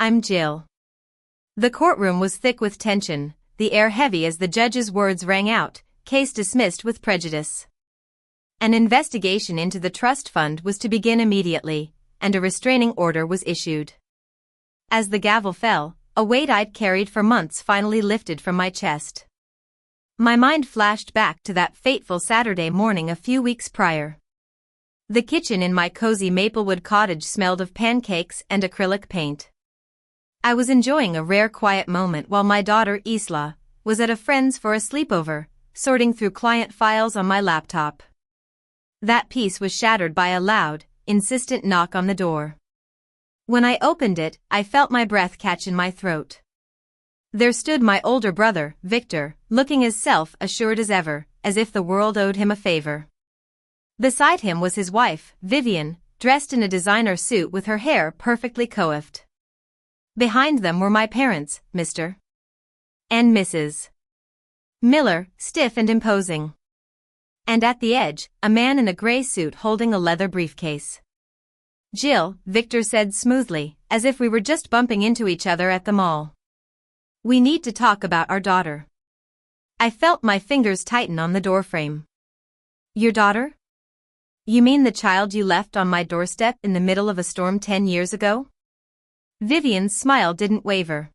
I'm Jill. The courtroom was thick with tension, the air heavy as the judge's words rang out, case dismissed with prejudice. An investigation into the trust fund was to begin immediately, and a restraining order was issued. As the gavel fell, a weight I'd carried for months finally lifted from my chest. My mind flashed back to that fateful Saturday morning a few weeks prior. The kitchen in my cozy Maplewood cottage smelled of pancakes and acrylic paint. I was enjoying a rare quiet moment while my daughter Isla was at a friend's for a sleepover, sorting through client files on my laptop. That peace was shattered by a loud, insistent knock on the door. When I opened it, I felt my breath catch in my throat. There stood my older brother, Victor, looking as self-assured as ever, as if the world owed him a favor. Beside him was his wife, Vivian, dressed in a designer suit with her hair perfectly coiffed. Behind them were my parents, Mr. and Mrs. Miller, stiff and imposing. And at the edge, a man in a gray suit holding a leather briefcase. "Jill," Victor said smoothly, as if we were just bumping into each other at the mall. "We need to talk about our daughter." I felt my fingers tighten on the doorframe. "Your daughter? You mean the child you left on my doorstep in the middle of a storm 10 years ago?" Vivian's smile didn't waver.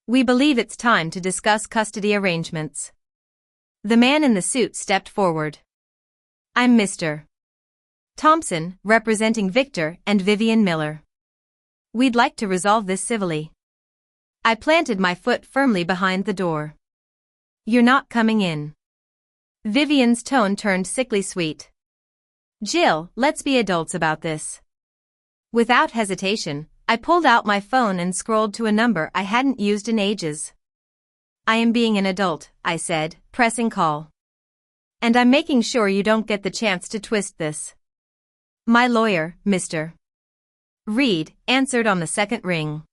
"We believe it's time to discuss custody arrangements." The man in the suit stepped forward. "I'm Mr. Thompson, representing Victor and Vivian Miller. We'd like to resolve this civilly." I planted my foot firmly behind the door. "You're not coming in." Vivian's tone turned sickly sweet. "Jill, let's be adults about this." Without hesitation, I pulled out my phone and scrolled to a number I hadn't used in ages. "I am being an adult," I said, pressing call. "And I'm making sure you don't get the chance to twist this." "My lawyer, Mr. Reed," answered on the second ring.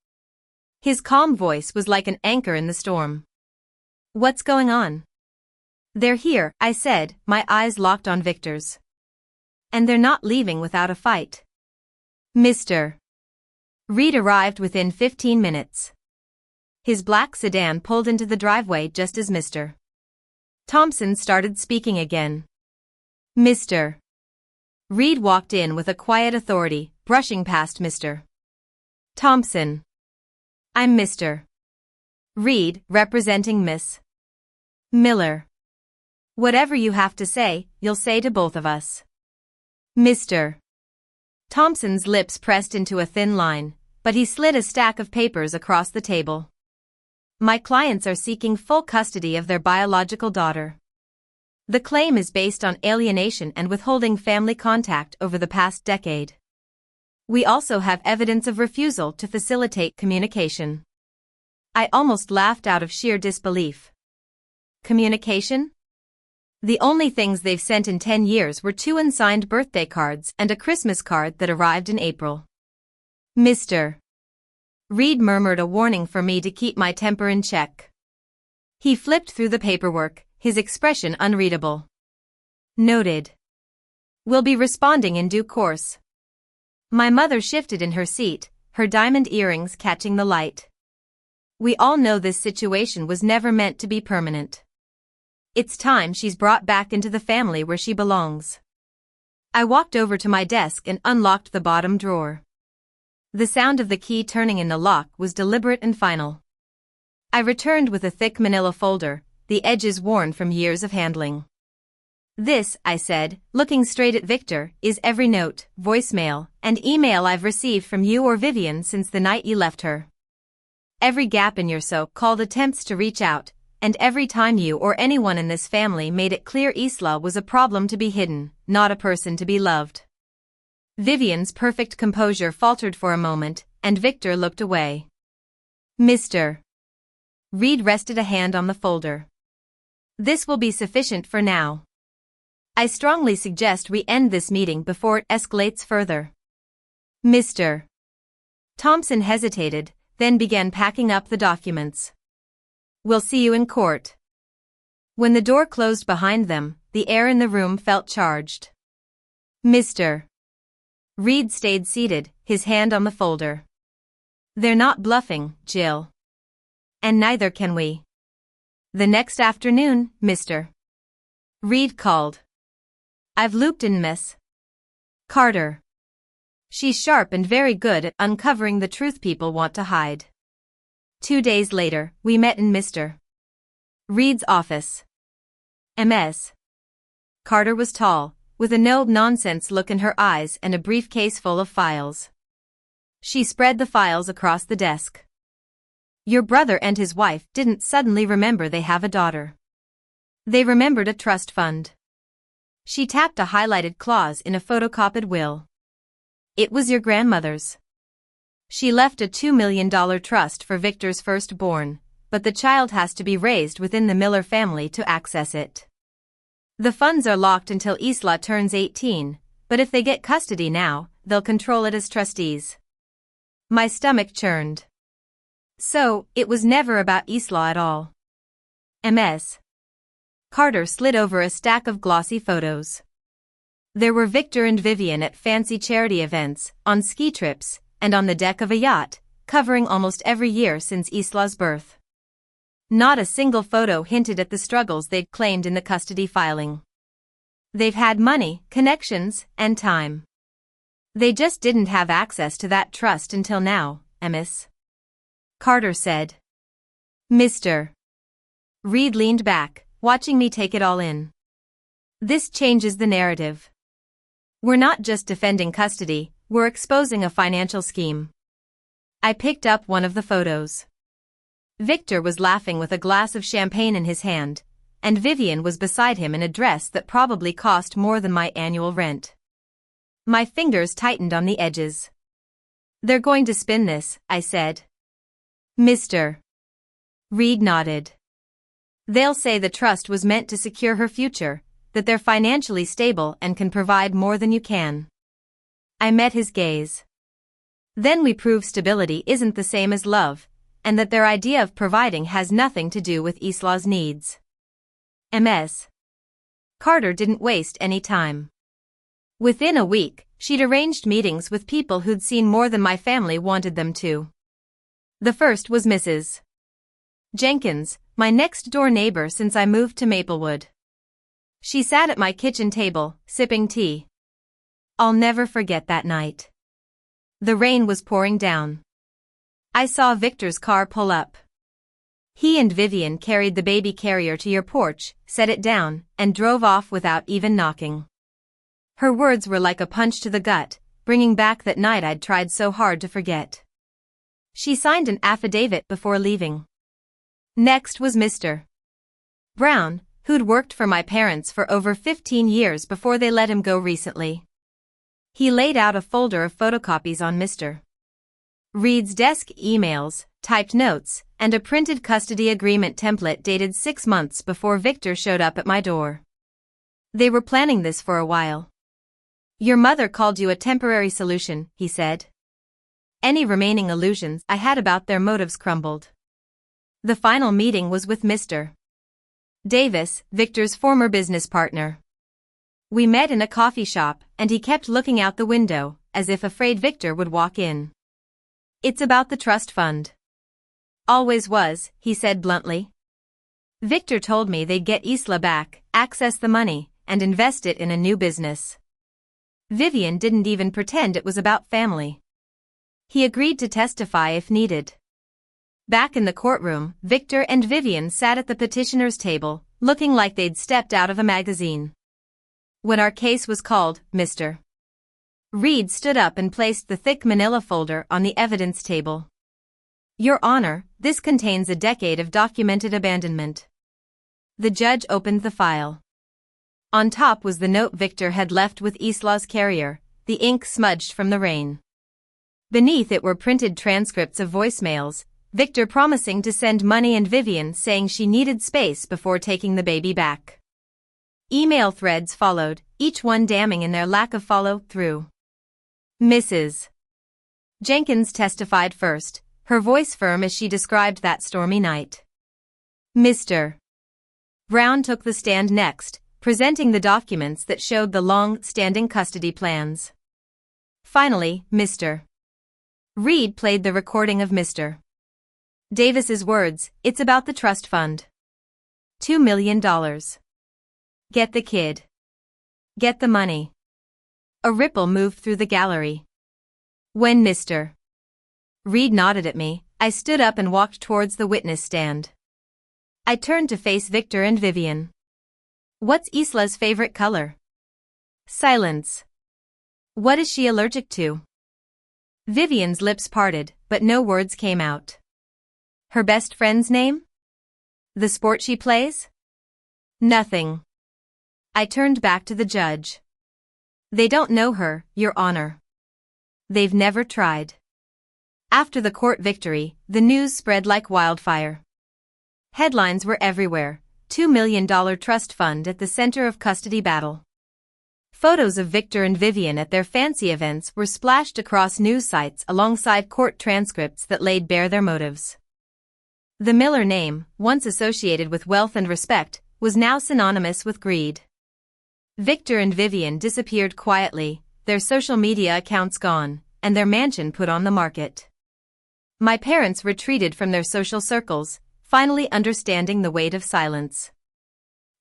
His calm voice was like an anchor in the storm. "What's going on?" "They're here," I said, my eyes locked on Victor's. "And they're not leaving without a fight." Mr. Reed arrived within 15 minutes. His black sedan pulled into the driveway just as Mr. Thompson started speaking again. Mr. Reed walked in with a quiet authority, brushing past Mr. Thompson. "I'm Mr. Reed, representing Miss Miller. Whatever you have to say, you'll say to both of us." Mr. Thompson's lips pressed into a thin line, but he slid a stack of papers across the table. "My clients are seeking full custody of their biological daughter. The claim is based on alienation and withholding family contact over the past decade. We also have evidence of refusal to facilitate communication." I almost laughed out of sheer disbelief. Communication? The only things they've sent in 10 years were 2 unsigned birthday cards and a Christmas card that arrived in April. Mr. Reed murmured a warning for me to keep my temper in check. He flipped through the paperwork, his expression unreadable. "Noted. We'll be responding in due course." My mother shifted in her seat, her diamond earrings catching the light. "We all know this situation was never meant to be permanent. It's time she's brought back into the family where she belongs." I walked over to my desk and unlocked the bottom drawer. The sound of the key turning in the lock was deliberate and final. I returned with a thick manila folder, the edges worn from years of handling. "This," I said, looking straight at Victor, "is every note, voicemail, and email I've received from you or Vivian since the night you left her. Every gap in your so-called attempts to reach out, and every time you or anyone in this family made it clear Isla was a problem to be hidden, not a person to be loved." Vivian's perfect composure faltered for a moment, and Victor looked away. Mr. Reed rested a hand on the folder. "This will be sufficient for now. I strongly suggest we end this meeting before it escalates further." Mr. Thompson hesitated, then began packing up the documents. "We'll see you in court." When the door closed behind them, the air in the room felt charged. Mr. Reed stayed seated, his hand on the folder. They're not bluffing, Jill. And neither can we. The next afternoon, Mr. Reed called. I've looped in Miss Carter. She's sharp and very good at uncovering the truth people want to hide. 2 days later, we met in Mr. Reed's office. Ms. Carter was tall, with a no-nonsense look in her eyes and a briefcase full of files. She spread the files across the desk. Your brother and his wife didn't suddenly remember they have a daughter. They remembered a trust fund. She tapped a highlighted clause in a photocopied will. It was your grandmother's. She left a $2 million trust for Victor's firstborn, but the child has to be raised within the Miller family to access it. The funds are locked until Isla turns 18, but if they get custody now, they'll control it as trustees. My stomach churned. So, it was never about Isla at all. Ms. Carter slid over a stack of glossy photos. There were Victor and Vivian at fancy charity events, on ski trips, and on the deck of a yacht, covering almost every year since Isla's birth. Not a single photo hinted at the struggles they'd claimed in the custody filing. They've had money, connections, and time. They just didn't have access to that trust until now, Ms. Carter said. Mr. Reed leaned back, watching me take it all in. This changes the narrative. We're not just defending custody, we're exposing a financial scheme. I picked up one of the photos. Victor was laughing with a glass of champagne in his hand, and Vivian was beside him in a dress that probably cost more than my annual rent. My fingers tightened on the edges. They're going to spin this, I said. Mr. Reed nodded. They'll say the trust was meant to secure her future, that they're financially stable and can provide more than you can. I met his gaze. Then we prove stability isn't the same as love, and that their idea of providing has nothing to do with Isla's needs. Ms. Carter didn't waste any time. Within a week, she'd arranged meetings with people who'd seen more than my family wanted them to. The first was Mrs. Jenkins, my next-door neighbor since I moved to Maplewood. She sat at my kitchen table, sipping tea. I'll never forget that night. The rain was pouring down. I saw Victor's car pull up. He and Vivian carried the baby carrier to your porch, set it down, and drove off without even knocking. Her words were like a punch to the gut, bringing back that night I'd tried so hard to forget. She signed an affidavit before leaving. Next was Mr. Brown, who'd worked for my parents for over 15 years before they let him go recently. He laid out a folder of photocopies on Mr. Reed's desk, emails, typed notes, and a printed custody agreement template dated 6 months before Victor showed up at my door. They were planning this for a while. Your mother called you a temporary solution, he said. Any remaining illusions I had about their motives crumbled. The final meeting was with Mr. Davis, Victor's former business partner. We met in a coffee shop, and he kept looking out the window, as if afraid Victor would walk in. It's about the trust fund. Always was, he said bluntly. Victor told me they'd get Isla back, access the money, and invest it in a new business. Vivian didn't even pretend it was about family. He agreed to testify if needed. Back in the courtroom, Victor and Vivian sat at the petitioner's table, looking like they'd stepped out of a magazine. When our case was called, Mr. Reed stood up and placed the thick manila folder on the evidence table. Your Honor, this contains a decade of documented abandonment. The judge opened the file. On top was the note Victor had left with Isla's carrier, the ink smudged from the rain. Beneath it were printed transcripts of voicemails, Victor promising to send money and Vivian saying she needed space before taking the baby back. Email threads followed, each one damning in their lack of follow-through. Mrs. Jenkins testified first, her voice firm as she described that stormy night. Mr. Brown took the stand next, presenting the documents that showed the long-standing custody plans. Finally, Mr. Reed played the recording of Mr. Davis's words, "It's about the trust fund. $2 million. Get the kid. Get the money." A ripple moved through the gallery. When Mr. Reed nodded at me, I stood up and walked towards the witness stand. I turned to face Victor and Vivian. "What's Isla's favorite color?" Silence. "What is she allergic to?" Vivian's lips parted, but no words came out. "Her best friend's name? The sport she plays?" Nothing. I turned back to the judge. "They don't know her, Your Honor. They've never tried." After the court victory, the news spread like wildfire. Headlines were everywhere. $2 million trust fund at the center of custody battle. Photos of Victor and Vivian at their fancy events were splashed across news sites alongside court transcripts that laid bare their motives. The Miller name, once associated with wealth and respect, was now synonymous with greed. Victor and Vivian disappeared quietly, their social media accounts gone, and their mansion put on the market. My parents retreated from their social circles, finally understanding the weight of silence.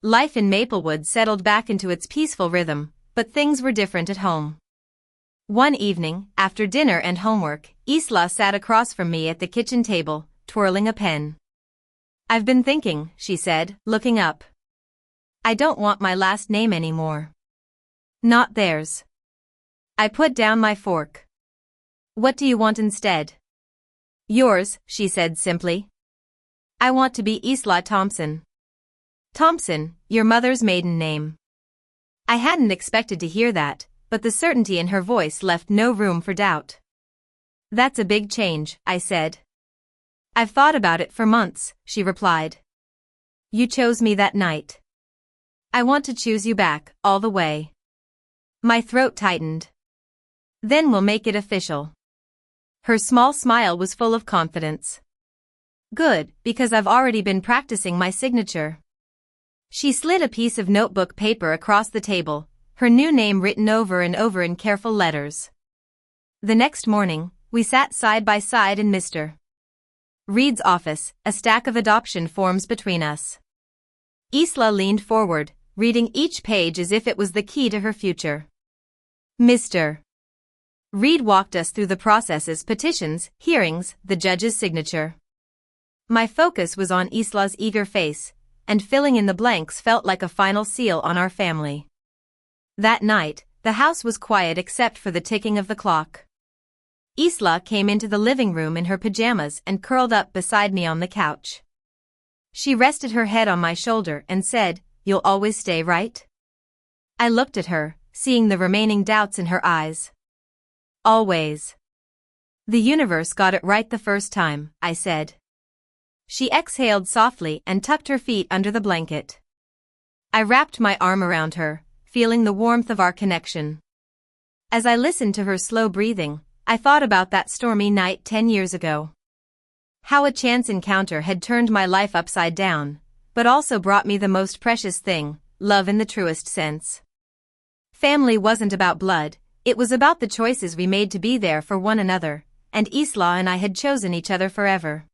Life in Maplewood settled back into its peaceful rhythm, but things were different at home. One evening, after dinner and homework, Isla sat across from me at the kitchen table, twirling a pen. "I've been thinking," she said, looking up. "I don't want my last name anymore." "Not theirs." I put down my fork. "What do you want instead?" "Yours," she said simply. "I want to be Isla Thompson." "Thompson, your mother's maiden name." I hadn't expected to hear that, but the certainty in her voice left no room for doubt. "That's a big change," I said. "I've thought about it for months," she replied. "You chose me that night. I want to choose you back, all the way." My throat tightened. "Then we'll make it official." Her small smile was full of confidence. "Good, because I've already been practicing my signature." She slid a piece of notebook paper across the table, her new name written over and over in careful letters. The next morning, we sat side by side in Mr. Reed's office, a stack of adoption forms between us. Isla leaned forward, reading each page as if it was the key to her future. Mr. Reed walked us through the processes: petitions, hearings, the judge's signature. My focus was on Isla's eager face, and filling in the blanks felt like a final seal on our family. That night, the house was quiet except for the ticking of the clock. Isla came into the living room in her pajamas and curled up beside me on the couch. She rested her head on my shoulder and said, "You'll always stay, right?" I looked at her, seeing the remaining doubts in her eyes. "Always." "The universe got it right the first time," I said. She exhaled softly and tucked her feet under the blanket. I wrapped my arm around her, feeling the warmth of our connection. As I listened to her slow breathing, I thought about that stormy night 10 years ago. How a chance encounter had turned my life upside down, but also brought me the most precious thing, love in the truest sense. Family wasn't about blood, it was about the choices we made to be there for one another, and Isla and I had chosen each other forever.